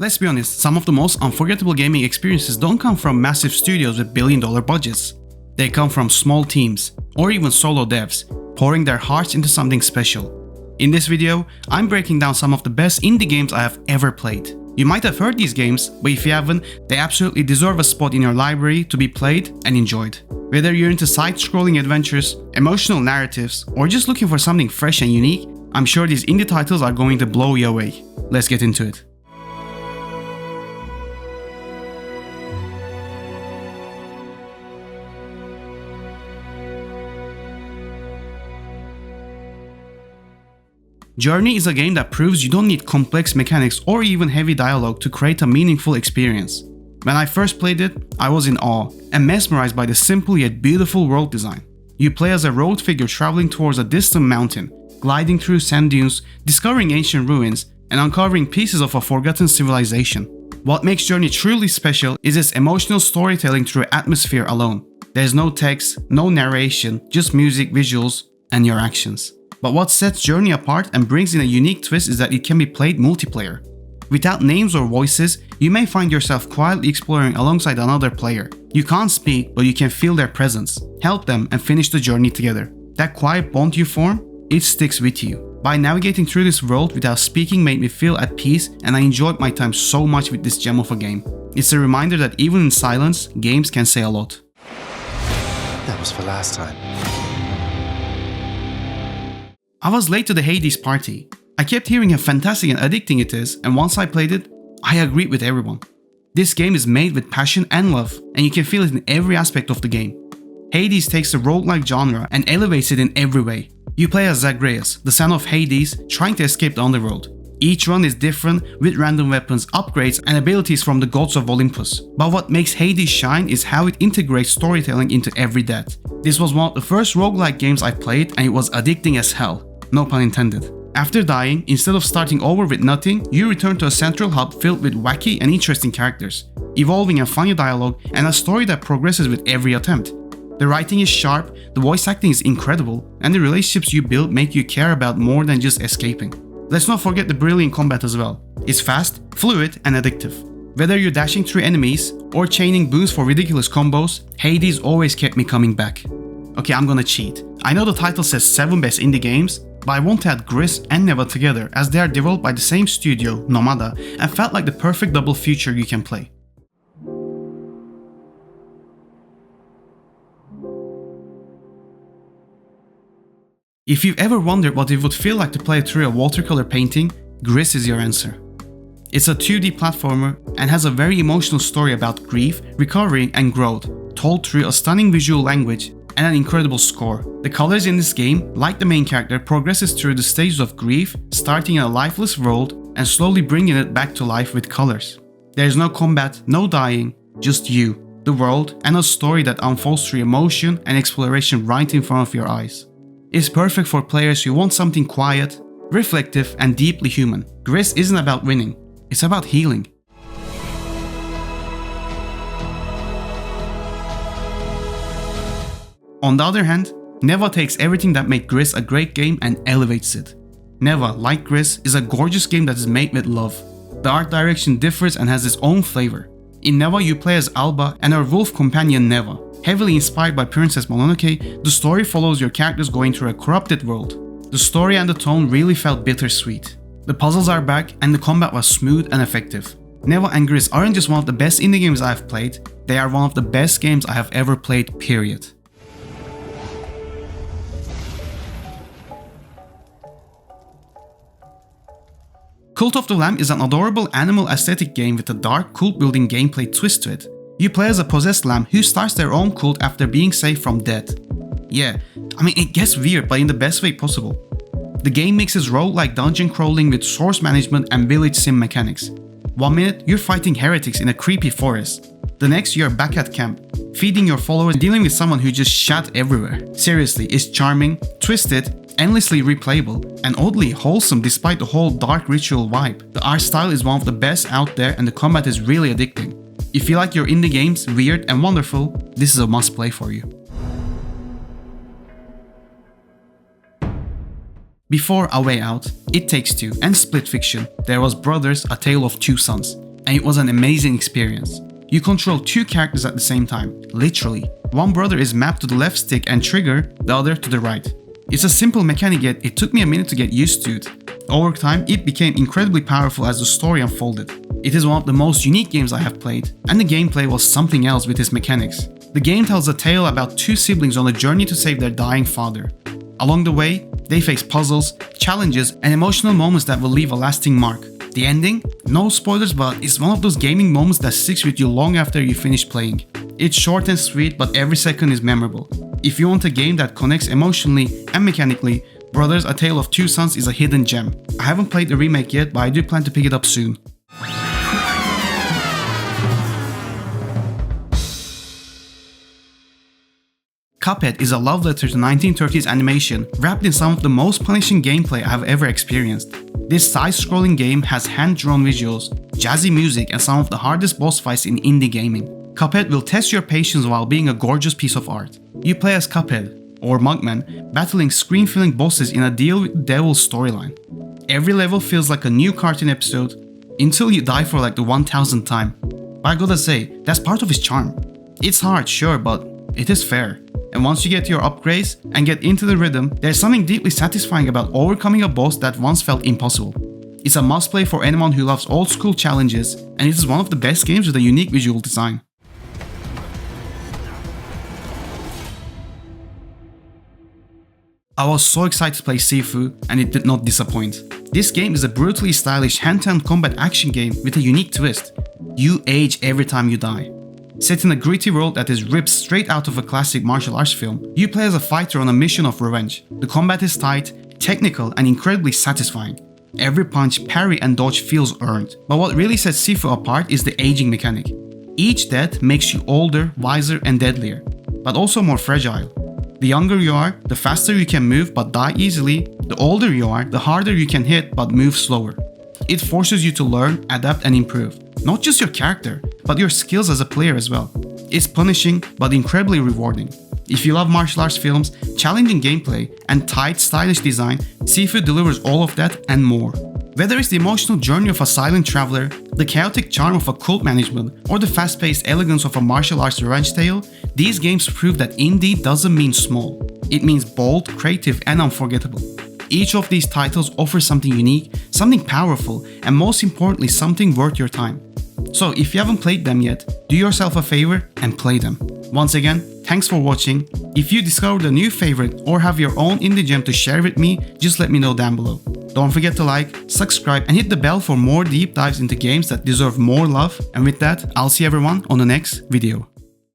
Let's be honest, some of the most unforgettable gaming experiences don't come from massive studios with billion-dollar budgets. They come from small teams, or even solo devs, pouring their hearts into something special. In this video, I'm breaking down some of the best indie games I have ever played. You might have heard these games, but if you haven't, they absolutely deserve a spot in your library to be played and enjoyed. Whether you're into side-scrolling adventures, emotional narratives, or just looking for something fresh and unique, I'm sure these indie titles are going to blow you away. Let's get into it. Journey is a game that proves you don't need complex mechanics or even heavy dialogue to create a meaningful experience. When I first played it, I was in awe and mesmerized by the simple yet beautiful world design. You play as a robed figure traveling towards a distant mountain, gliding through sand dunes, discovering ancient ruins, and uncovering pieces of a forgotten civilization. What makes Journey truly special is its emotional storytelling through atmosphere alone. There's no text, no narration, just music, visuals, and your actions. But what sets Journey apart and brings in a unique twist is that it can be played multiplayer. Without names or voices, you may find yourself quietly exploring alongside another player. You can't speak, but you can feel their presence, help them, and finish the journey together. That quiet bond you form, it sticks with you. By navigating through this world without speaking made me feel at peace, and I enjoyed my time so much with this gem of a game. It's a reminder that even in silence, games can say a lot. That was for last time. I was late to the Hades party. I kept hearing how fantastic and addicting it is, and once I played it, I agreed with everyone. This game is made with passion and love, and you can feel it in every aspect of the game. Hades takes the roguelike genre and elevates it in every way. You play as Gris, the son of Hades, trying to escape the underworld. Each run is different, with random weapons, upgrades, and abilities from the gods of Olympus. But what makes Hades shine is how it integrates storytelling into every death. This was one of the first roguelike games I played, and it was addicting as hell. No pun intended. After dying, instead of starting over with nothing, you return to a central hub filled with wacky and interesting characters, evolving and funny dialogue, and a story that progresses with every attempt. The writing is sharp, the voice acting is incredible, and the relationships you build make you care about more than just escaping. Let's not forget the brilliant combat as well. It's fast, fluid, and addictive. Whether you're dashing through enemies or chaining boons for ridiculous combos, Hades always kept me coming back. Okay, I'm gonna cheat. I know the title says 7 best indie games, but I want to add Gris and Neva together as they are developed by the same studio, Nomada, and felt like the perfect double feature you can play. If you've ever wondered what it would feel like to play through a watercolor painting, Gris is your answer. It's a 2D platformer and has a very emotional story about grief, recovery, and growth, told through a stunning visual language and an incredible score. The colors in this game, like the main character, progresses through the stages of grief, starting in a lifeless world and slowly bringing it back to life with colors. There's no combat, no dying, just you, the world, and a story that unfolds through emotion and exploration right in front of your eyes. It's perfect for players who want something quiet, reflective, and deeply human. Gris isn't about winning, it's about healing. On the other hand, Neva takes everything that made Gris a great game and elevates it. Neva, like Gris, is a gorgeous game that is made with love. The art direction differs and has its own flavor. In Neva, you play as Alba and her wolf companion Neva. Heavily inspired by Princess Mononoke, the story follows your characters going through a corrupted world. The story and the tone really felt bittersweet. The puzzles are back and the combat was smooth and effective. Neva and Gris aren't just one of the best indie games I have played, they are one of the best games I have ever played, period. Cult of the Lamb is an adorable animal aesthetic game with a dark, cult-building gameplay twist to it. You play as a possessed lamb who starts their own cult after being saved from death. Yeah, I mean it gets weird but in the best way possible. The game mixes roguelike dungeon crawling with source management and village sim mechanics. One minute you're fighting heretics in a creepy forest. The next you're back at camp, feeding your followers and dealing with someone who just shat everywhere. Seriously, it's charming, twisted, endlessly replayable, and oddly wholesome despite the whole dark ritual vibe. The art style is one of the best out there and the combat is really addicting. If you like your indie games weird and wonderful, this is a must play for you. Before A Way Out, It Takes Two, and Split Fiction, there was Brothers, A Tale of Two Sons. and it was an amazing experience. You control two characters at the same time, literally. One brother is mapped to the left stick and trigger, the other to the right. It's a simple mechanic, yet it took me a minute to get used to it. Over time, it became incredibly powerful as the story unfolded. It is one of the most unique games I have played, and the gameplay was something else with its mechanics. The game tells a tale about two siblings on a journey to save their dying father. Along the way, they face puzzles, challenges, and emotional moments that will leave a lasting mark. The ending? No spoilers, but it's one of those gaming moments that sticks with you long after you finish playing. It's short and sweet, but every second is memorable. If you want a game that connects emotionally and mechanically, Brothers: A Tale of Two Sons is a hidden gem. I haven't played the remake yet, but I do plan to pick it up soon. Cuphead is a love letter to 1930s animation, wrapped in some of the most punishing gameplay I have ever experienced. This side-scrolling game has hand-drawn visuals, jazzy music, and some of the hardest boss fights in indie gaming. Cuphead will test your patience while being a gorgeous piece of art. You play as Cuphead, or Monkman, battling scream-filling bosses in a Deal with the Devil storyline. Every level feels like a new cartoon episode, until you die for like the 1000th time. But I gotta say, that's part of its charm. It's hard, sure, but it is fair. And once you get your upgrades and get into the rhythm, there's something deeply satisfying about overcoming a boss that once felt impossible. It's a must-play for anyone who loves old-school challenges, and it is one of the best games with a unique visual design. I was so excited to play Sifu, and it did not disappoint. This game is a brutally stylish hand-to-hand combat action game with a unique twist. You age every time you die. Set in a gritty world that is ripped straight out of a classic martial arts film, you play as a fighter on a mission of revenge. The combat is tight, technical, and incredibly satisfying. Every punch, parry, and dodge feels earned. But what really sets Sifu apart is the aging mechanic. Each death makes you older, wiser, and deadlier, but also more fragile. The younger you are, the faster you can move but die easily. The older you are, the harder you can hit but move slower. It forces you to learn, adapt, and improve. Not just your character, but your skills as a player as well. It's punishing, but incredibly rewarding. If you love martial arts films, challenging gameplay, and tight, stylish design, Sifu delivers all of that and more. Whether it's the emotional journey of a silent traveler, the chaotic charm of a cult management, or the fast-paced elegance of a martial arts revenge tale, these games prove that indie doesn't mean small. It means bold, creative, and unforgettable. Each of these titles offers something unique, something powerful, and most importantly, something worth your time. So if you haven't played them yet, do yourself a favor and play them. Once again, thanks for watching. If you discovered a new favorite or have your own indie gem to share with me, just let me know down below. Don't forget to like, subscribe, and hit the bell for more deep dives into games that deserve more love. And with that, I'll see everyone on the next video.